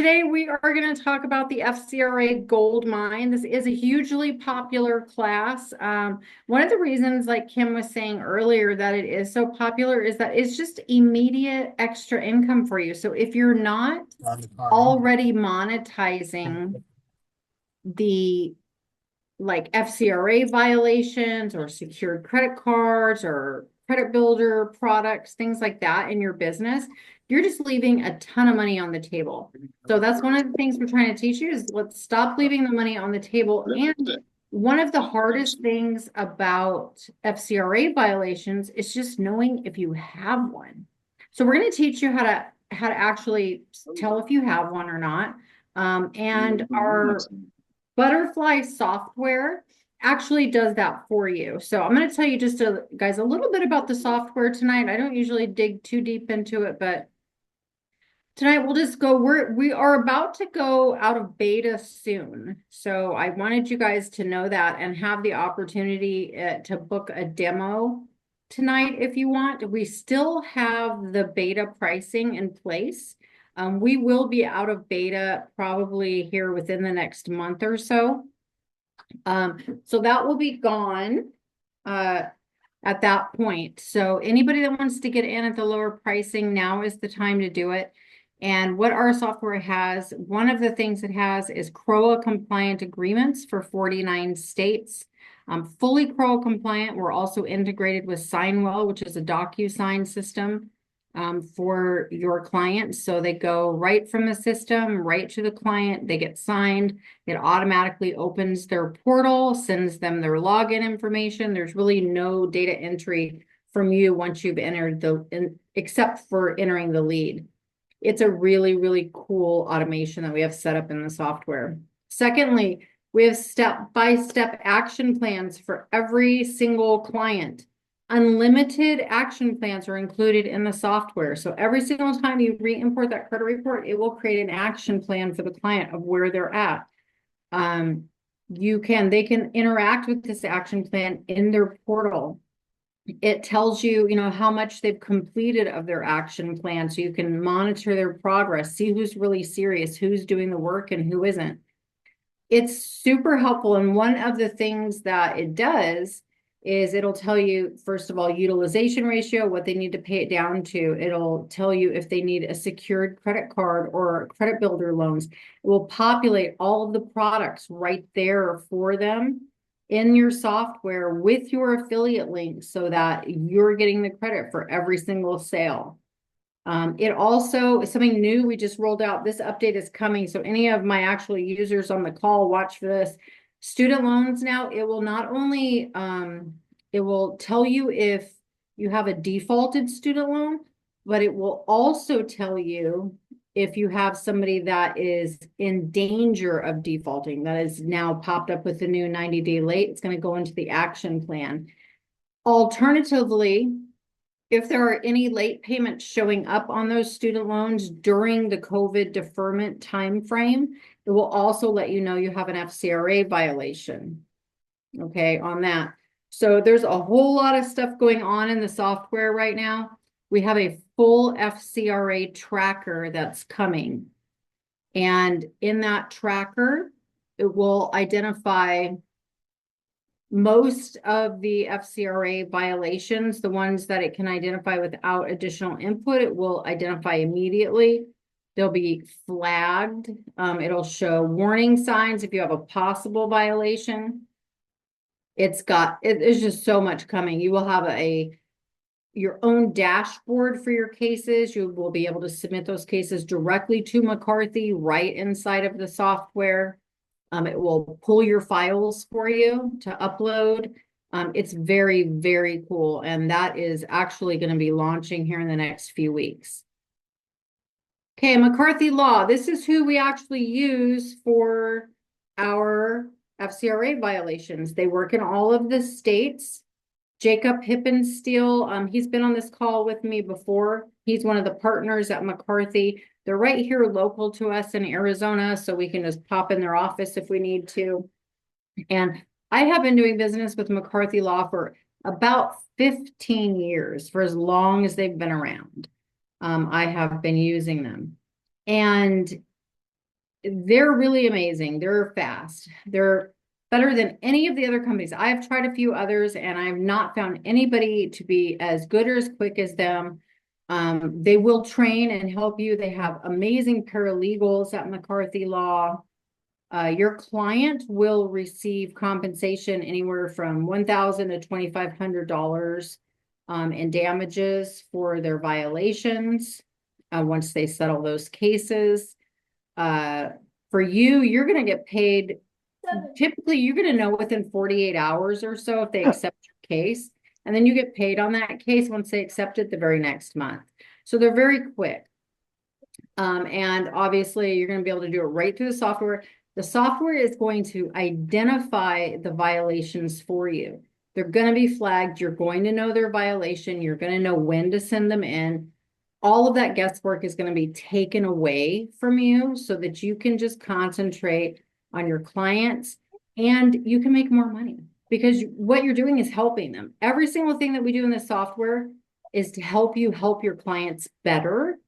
Today we are going to talk about the FCRA Goldmine. This is a hugely popular class. One of the reasons, like Kim was saying earlier, that it is so popular is that it's just immediate extra income for you. So if you're not already monetizing the FCRA violations or secured credit cards or credit builder products, things like that in your business, you're just leaving a ton of money on the table. So that's one of the things we're trying to teach you is let's stop leaving the money on the table. And one of the hardest things about FCRA violations is just knowing if you have one. So we're going to teach you how to actually tell if you have one or not. And our Butterfly software actually does that for you. So I'm going to tell you just guys a little bit about the software tonight. I don't usually dig too deep into it, but tonight we'll just go, we are about to go out of beta soon. So I wanted you guys to know that and have the opportunity to book a demo tonight if you want. We still have the beta pricing in place. We will be out of beta probably here within the next month or so. So that will be gone at that point. So anybody that wants to get in at the lower pricing, now is the time to do it. And what our software has, one of the things it has is CROA compliant agreements for 49 states. Fully CROA compliant. We're also integrated with Signwell, which is a DocuSign system for your clients. So they go right from the system, right to the client. They get signed. It automatically opens their portal, sends them their login information. There's really no data entry from you once you've entered except for entering the lead. It's a really, really cool automation that we have set up in the software. Secondly, we have step-by-step action plans for every single client. Unlimited action plans are included in the software. So every single time you re-import that credit report, it will create an action plan for the client of where they're at. They can interact with this action plan in their portal. It tells you, how much they've completed of their action plan, so you can monitor their progress, see who's really serious, who's doing the work and who isn't. It's super helpful. And one of the things that it does is it'll tell you, first of all, utilization ratio, what they need to pay it down to. It'll tell you if they need a secured credit card or credit builder loans. It will populate all of the products right there for them in your software with your affiliate link so that you're getting the credit for every single sale. It also is something new we just rolled out. This update is coming. So any of my actual users on the call, watch for this. Student loans now, it will not only, it will tell you if you have a defaulted student loan, but it will also tell you if you have somebody that is in danger of defaulting, that is now popped up with the new 90-day late. It's going to go into the action plan. Alternatively, if there are any late payments showing up on those student loans during the COVID deferment timeframe, it will also let you know you have an FCRA violation, okay, on that. So there's a whole lot of stuff going on in the software right now. We have a full FCRA tracker that's coming. And in that tracker, it will identify most of the FCRA violations, the ones that it can identify without additional input, it will identify immediately. They'll be flagged. It'll show warning signs if you have a possible violation. There's just so much coming. You will have your own dashboard for your cases. You will be able to submit those cases directly to McCarthy right inside of the software. It will pull your files for you to upload. It's very, very cool. And that is actually going to be launching here in the next few weeks. Okay, McCarthy Law. This is who we actually use for our FCRA violations. They work in all of the states. Jacob Hippensteel, he's been on this call with me before. He's one of the partners at McCarthy. They're right here local to us in Arizona, so we can just pop in their office if we need to. And I have been doing business with McCarthy Law for about 15 years, for as long as they've been around. I have been using them. And they're really amazing. They're fast. They're better than any of the other companies. I've tried a few others and I've not found anybody to be as good or as quick as them. They will train and help you. They have amazing paralegals at McCarthy Law. Your client will receive compensation anywhere from $1,000 to $2,500 in damages for their violations once they settle those cases. For you, you're going to get paid. Typically, you're going to know within 48 hours or so if they accept your case. And then you get paid on that case once they accept it the very next month. So they're very quick. And obviously, you're going to be able to do it right through the software. The software is going to identify the violations for you. They're going to be flagged. You're going to know their violation. You're going to know when to send them in. All of that guesswork is going to be taken away from you so that you can just concentrate on your clients and you can make more money because what you're doing is helping them. Every single thing that we do in this software is to help you help your clients better,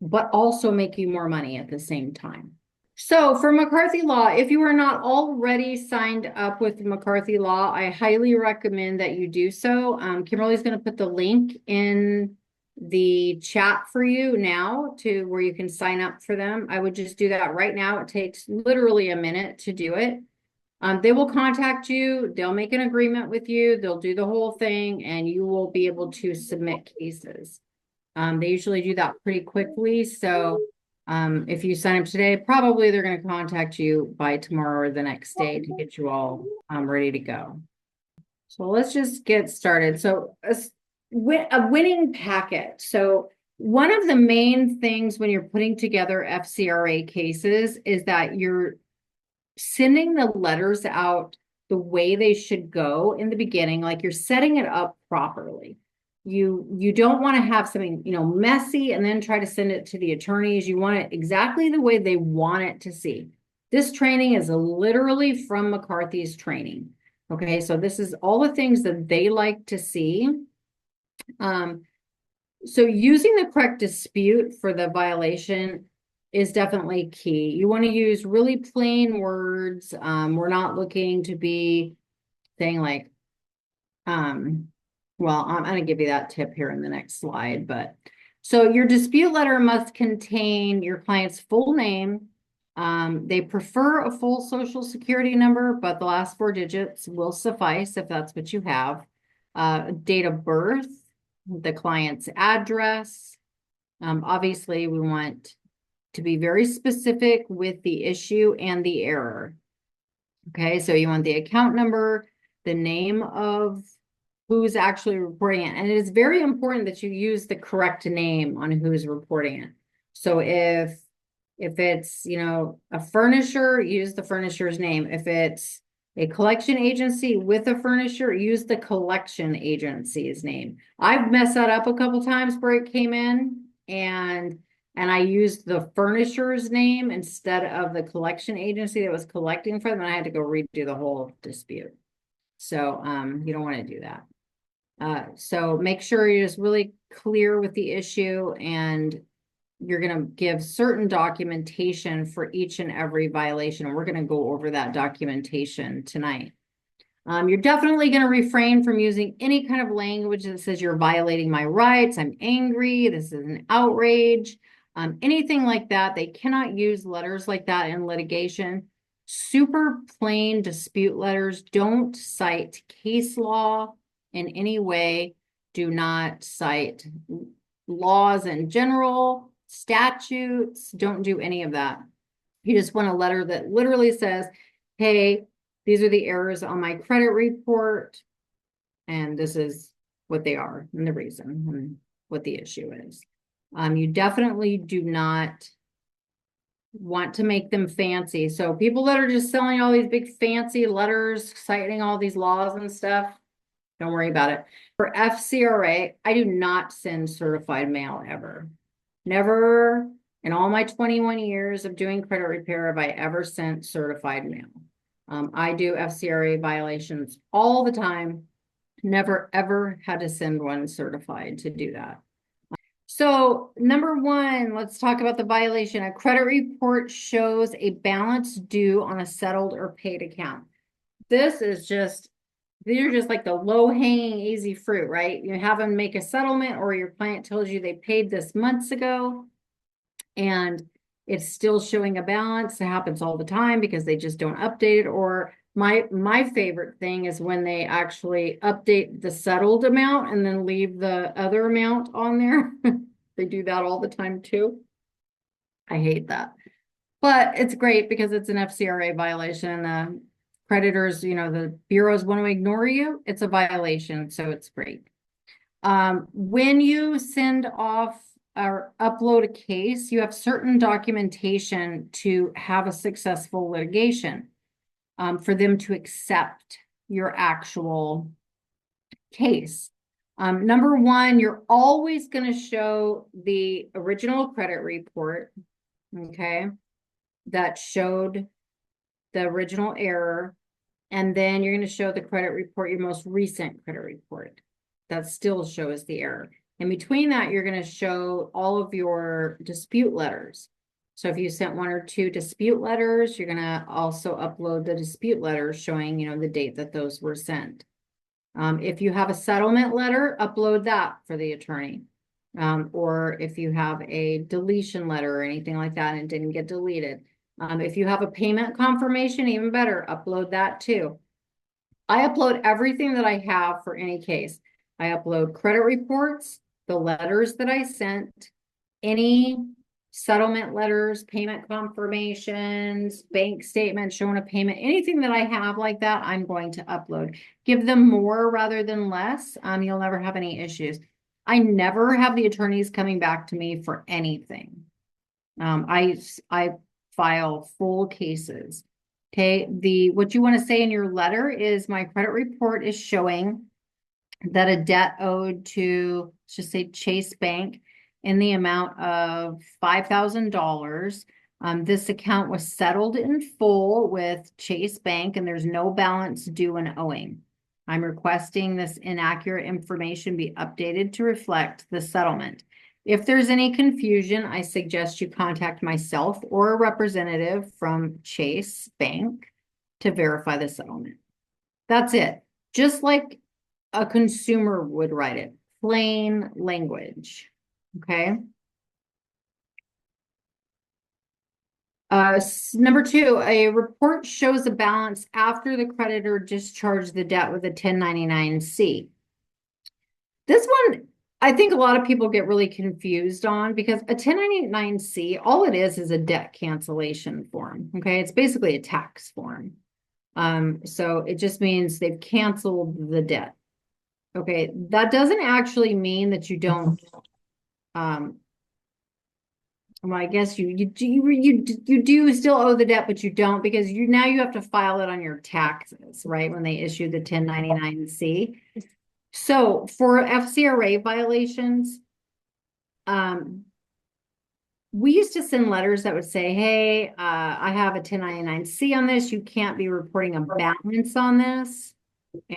but also make you more money at the same time. So for McCarthy Law, if you are not already signed up with McCarthy Law, I highly recommend that you do so. Kimberly's going to put the link in the chat for you now to where you can sign up for them. I would just do that right now. It takes literally a minute to do it. They will contact you. They'll make an agreement with you. They'll do the whole thing and you will be able to submit cases. They usually do that pretty quickly. So if you sign up today, probably they're going to contact you by tomorrow or the next day to get you all ready to go. So let's just get started. So a winning packet. So one of the main things when you're putting together FCRA cases is that you're sending the letters out the way they should go in the beginning, like you're setting it up properly. You don't want to have something, messy and then try to send it to the attorneys. You want it exactly the way they want it to see. This training is literally from McCarthy's training. Okay, so this is all the things that they like to see. So using the correct dispute for the violation is definitely key. You want to use really plain words. We're not looking to be saying like, well, I'm going to give you that tip here in the next slide, but so your dispute letter must contain your client's full name. They prefer a full social security number, but the last 4 digits will suffice if that's what you have. Date of birth, the client's address. Obviously, we want to be very specific with the issue and the error. Okay, so you want the account number, the name of who's actually reporting it. And it is very important that you use the correct name on who's reporting it. So if it's, a furnisher, use the furnisher's name. If it's a collection agency with a furnisher, use the collection agency's name. I've messed that up a couple times where it came in and I used the furnisher's name instead of the collection agency that was collecting for them. And I had to go redo the whole dispute. So you don't want to do that. So make sure you're just really clear with the issue and you're going to give certain documentation for each and every violation. And we're going to go over that documentation tonight. You're definitely going to refrain from using any kind of language that says you're violating my rights. I'm angry. This is an outrage. Anything like that. They cannot use letters like that in litigation. Super plain dispute letters. Don't cite case law in any way. Do not cite laws in general, statutes. Don't do any of that. You just want a letter that literally says, hey, these are the errors on my credit report, and this is what they are and the reason and what the issue is. You definitely do not want to make them fancy. So people that are just selling all these big fancy letters, citing all these laws and stuff, don't worry about it. For FCRA, I do not send certified mail ever. Never in all my 21 years of doing credit repair have I ever sent certified mail. I do FCRA violations all the time. Never, ever had to send one certified to do that. So number one, let's talk about the violation. A credit report shows a balance due on a settled or paid account. These are just like the low-hanging easy fruit, right? You have them make a settlement, or your client tells you they paid this months ago and it's still showing a balance. It happens all the time because they just don't update it. Or my favorite thing is when they actually update the settled amount and then leave the other amount on there. They do that all the time too. I hate that. But it's great because it's an FCRA violation. The creditors, the bureaus want to ignore you. It's a violation, so it's great. When you send off or upload a case, you have certain documentation to have a successful litigation, for them to accept your actual case. Number one, you're always going to show the original credit report, okay, that showed the original error. And then you're going to show the credit report, your most recent credit report that still shows the error. In between that, you're going to show all of your dispute letters. So if you sent one or two dispute letters, you're going to also upload the dispute letters showing, the date that those were sent. If you have a settlement letter, upload that for the attorney. Or if you have a deletion letter or anything like that and it didn't get deleted. If you have a payment confirmation, even better, upload that too. I upload everything that I have for any case. I upload credit reports, the letters that I sent, any settlement letters, payment confirmations, bank statements showing a payment, anything that I have like that, I'm going to upload. Give them more rather than less. You'll never have any issues. I never have the attorneys coming back to me for anything. I file full cases. Okay, what you want to say in your letter is my credit report is showing that a debt owed to, let's just say Chase Bank, in the amount of $5,000. This account was settled in full with Chase Bank and there's no balance due and owing. I'm requesting this inaccurate information be updated to reflect the settlement. If there's any confusion, I suggest you contact myself or a representative from Chase Bank to verify the settlement. That's it. Just like a consumer would write it, plain language. Okay. Number two, a report shows a balance after the creditor discharged the debt with a 1099-C. This one, I think a lot of people get really confused on because a 1099-C, all it is a debt cancellation form. Okay, it's basically a tax form. So it just means they've canceled the debt. Okay, that doesn't actually mean that you don't. Well, I guess you do still owe the debt, but you don't because now you have to file it on your taxes, right? When they issue the 1099-C. So for FCRA violations, we used to send letters that would say, hey, I have a 1099-C on this. You can't be reporting a balance on this.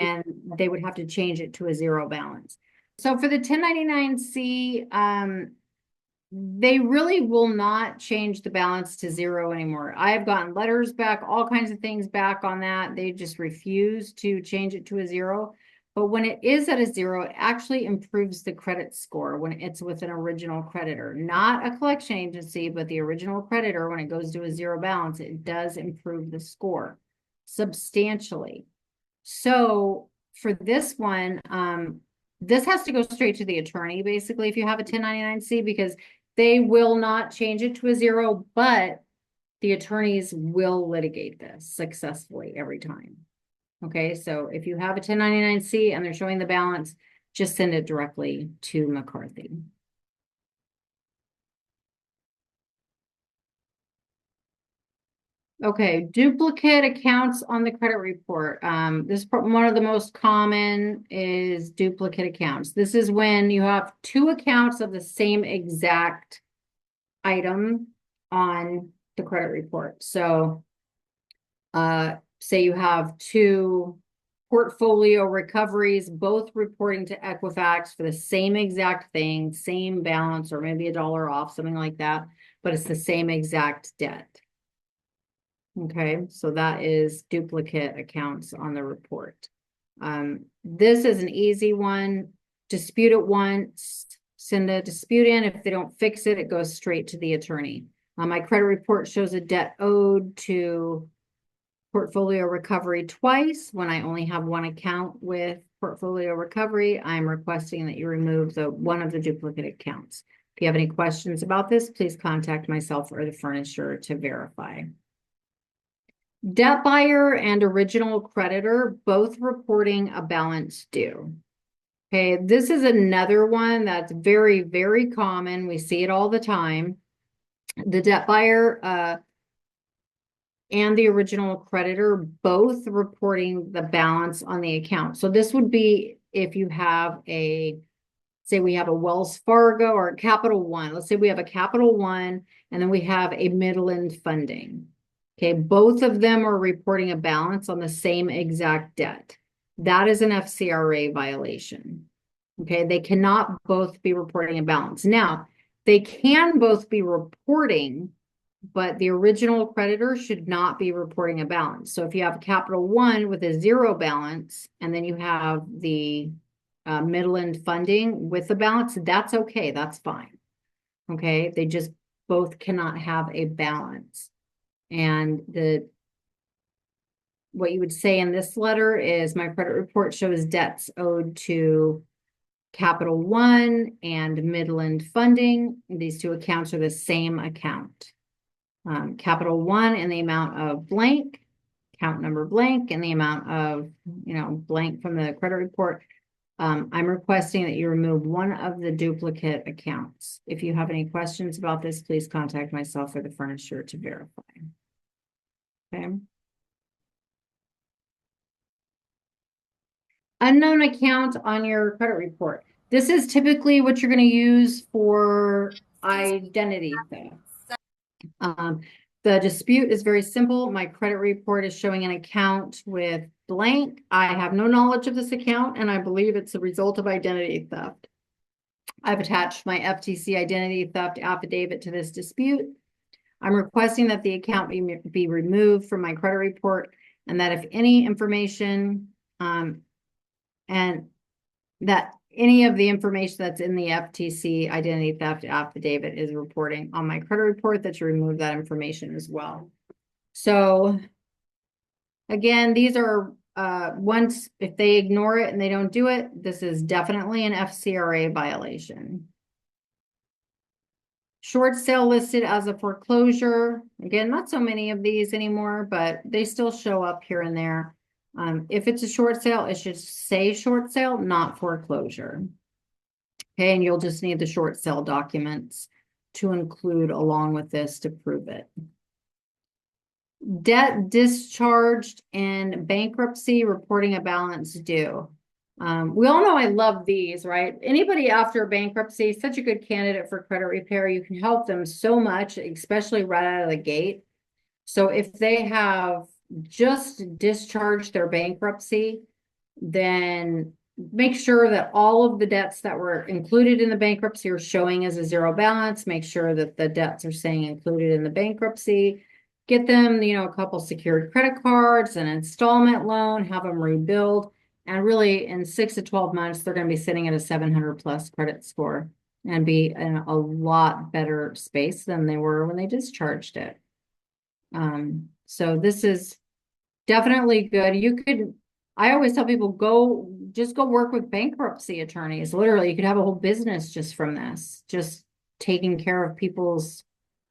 And they would have to change it to a zero balance. So for the 1099-C, they really will not change the balance to zero anymore. I have gotten letters back, all kinds of things back on that. They just refuse to change it to a zero. But when it is at a zero, it actually improves the credit score when it's with an original creditor, not a collection agency, but the original creditor. When it goes to a zero balance, it does improve the score substantially. So for this one, this has to go straight to the attorney, basically, if you have a 1099-C, because they will not change it to a zero, but the attorneys will litigate this successfully every time. Okay, so if you have a 1099-C and they're showing the balance, just send it directly to McCarthy. Okay, duplicate accounts on the credit report. This one of the most common is duplicate accounts. This is when you have two accounts of the same exact item on the credit report. So say you have two portfolio recoveries, both reporting to Equifax for the same exact thing, same balance, or maybe $1 off, something like that, but it's the same exact debt. Okay, so that is duplicate accounts on the report. This is an easy one. Dispute it once, send a dispute in. If they don't fix it, it goes straight to the attorney. My credit report shows a debt owed to portfolio recovery twice. When I only have one account with portfolio recovery, I'm requesting that you remove one of the duplicate accounts. If you have any questions about this, please contact myself or the furnisher to verify. Debt buyer and original creditor both reporting a balance due. Okay, this is another one that's very, very common. We see it all the time. The debt buyer and the original creditor both reporting the balance on the account. So this would be if you have say we have a Wells Fargo or a Capital One. Let's say we have a Capital One and then we have a Midland Funding. Okay, both of them are reporting a balance on the same exact debt. That is an FCRA violation. Okay, they cannot both be reporting a balance. Now, they can both be reporting, but the original creditor should not be reporting a balance. So if you have Capital One with a 0 balance, and then you have the Midland Funding with the balance, that's okay, that's fine. Okay, they just both cannot have a balance. And what you would say in this letter is my credit report shows debts owed to Capital One and Midland Funding. These two accounts are the same account. Capital One in the amount of blank, account number blank, and the amount of, blank from the credit report. I'm requesting that you remove one of the duplicate accounts. If you have any questions about this, please contact myself or the furnisher to verify. Okay. Unknown account on your credit report. This is typically what you're going to use for identity theft. The dispute is very simple. My credit report is showing an account with blank. I have no knowledge of this account, and I believe it's a result of identity theft. I've attached my FTC identity theft affidavit to this dispute. I'm requesting that the account be removed from my credit report, and that if any information, and that any of the information that's in the FTC identity theft affidavit is reporting on my credit report, that you remove that information as well. So again, these are once, if they ignore it and they don't do it, this is definitely an FCRA violation. Short sale listed as a foreclosure. Again, not so many of these anymore, but they still show up here and there. If it's a short sale, it should say short sale, not foreclosure. Okay, and you'll just need the short sale documents to include along with this to prove it. Debt discharged in bankruptcy, reporting a balance due. We all know I love these, right? Anybody after bankruptcy, such a good candidate for credit repair. You can help them so much, especially right out of the gate. So if they have just discharged their bankruptcy, then make sure that all of the debts that were included in the bankruptcy are showing as a 0 balance. Make sure that the debts are saying included in the bankruptcy. Get them, a couple secured credit cards, an installment loan, have them rebuild. And really in 6 to 12 months, they're going to be sitting at a 700 plus credit score and be in a lot better space than they were when they discharged it. So this is definitely good. I always tell people, just go work with bankruptcy attorneys. Literally, you could have a whole business just from this, just taking care of people's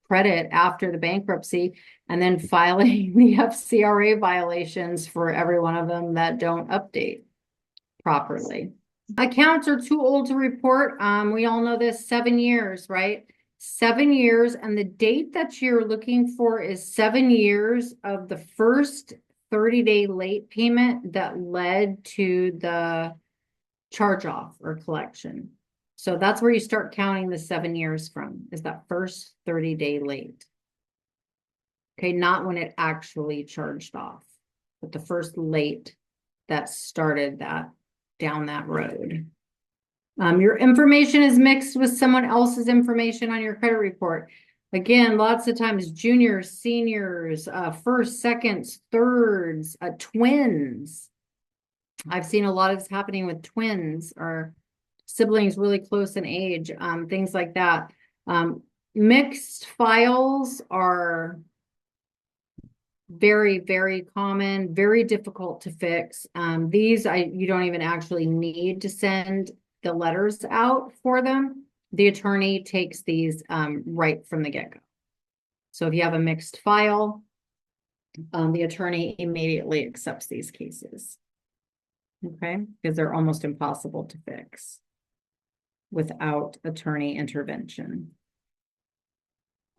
credit after the bankruptcy and then filing the FCRA violations for every one of them that don't update properly. Accounts are too old to report. We all know this, 7 years, right? 7 years, and the date that you're looking for is 7 years of the first 30-day late payment that led to the charge-off or collection. So that's where you start counting the 7 years from, is that first 30-day late. Okay, not when it actually charged off, but the first late that started down that road. Your information is mixed with someone else's information on your credit report. Again, lots of times juniors, seniors, first, seconds, thirds, twins. I've seen a lot of this happening with twins or siblings really close in age, things like that. Mixed files are very, very common, very difficult to fix. These you don't even actually need to send the letters out for them. The attorney takes these right from the get-go. So if you have a mixed file, the attorney immediately accepts these cases. Okay, because they're almost impossible to fix without attorney intervention.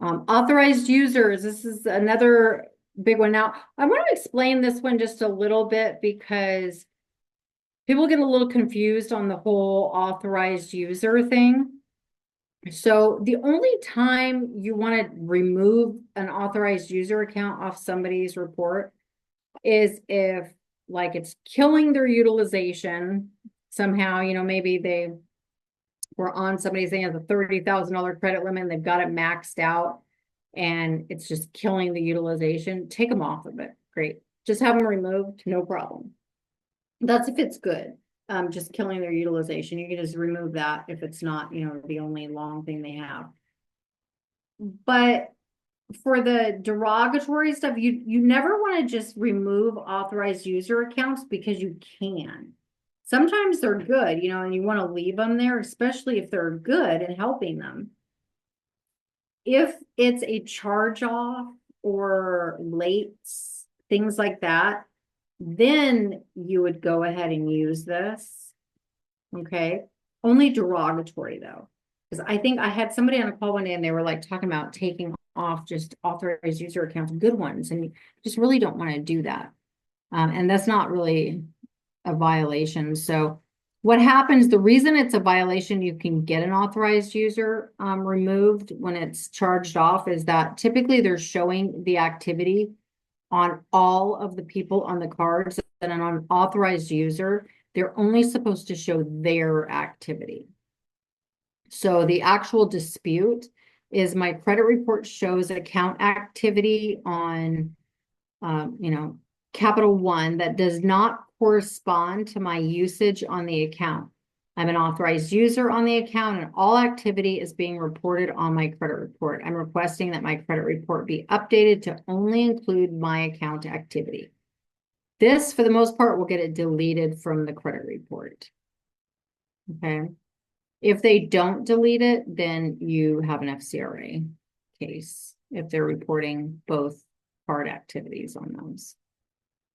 Authorized users, this is another big one. Now, I want to explain this one just a little bit because people get a little confused on the whole authorized user thing. So the only time you want to remove an authorized user account off somebody's report is if like it's killing their utilization somehow, you know, maybe they were on somebody's thing has a $30,000 credit limit and they've got it maxed out and it's just killing the utilization. Take them off of it. Great. Just have them removed. No problem. That's if it's good. Just killing their utilization. You can just remove that if it's not, you know, the only long thing they have. But for the derogatory stuff, you never want to just remove authorized user accounts because you can. Sometimes they're good, you know, and you want to leave them there, especially if they're good and helping them. If it's a charge off or late, things like that, then you would go ahead and use this. Okay. Only derogatory though. Because I think I had somebody on a call one day and they were like talking about taking off just authorized user accounts, good ones, and you just really don't want to do that. And that's not really a violation. So what happens, the reason it's a violation, you can get an authorized user removed when it's charged off is that typically they're showing the activity on all of the people on the cards, and on an authorized user, they're only supposed to show their activity. So the actual dispute is my credit report shows account activity on, you know, Capital One that does not correspond to my usage on the account. I'm an authorized user on the account and all activity is being reported on my credit report. I'm requesting that my credit report be updated to only include my account activity. This, for the most part, will get it deleted from the credit report. Okay. If they don't delete it, then you have an FCRA case if they're reporting both card activities on those.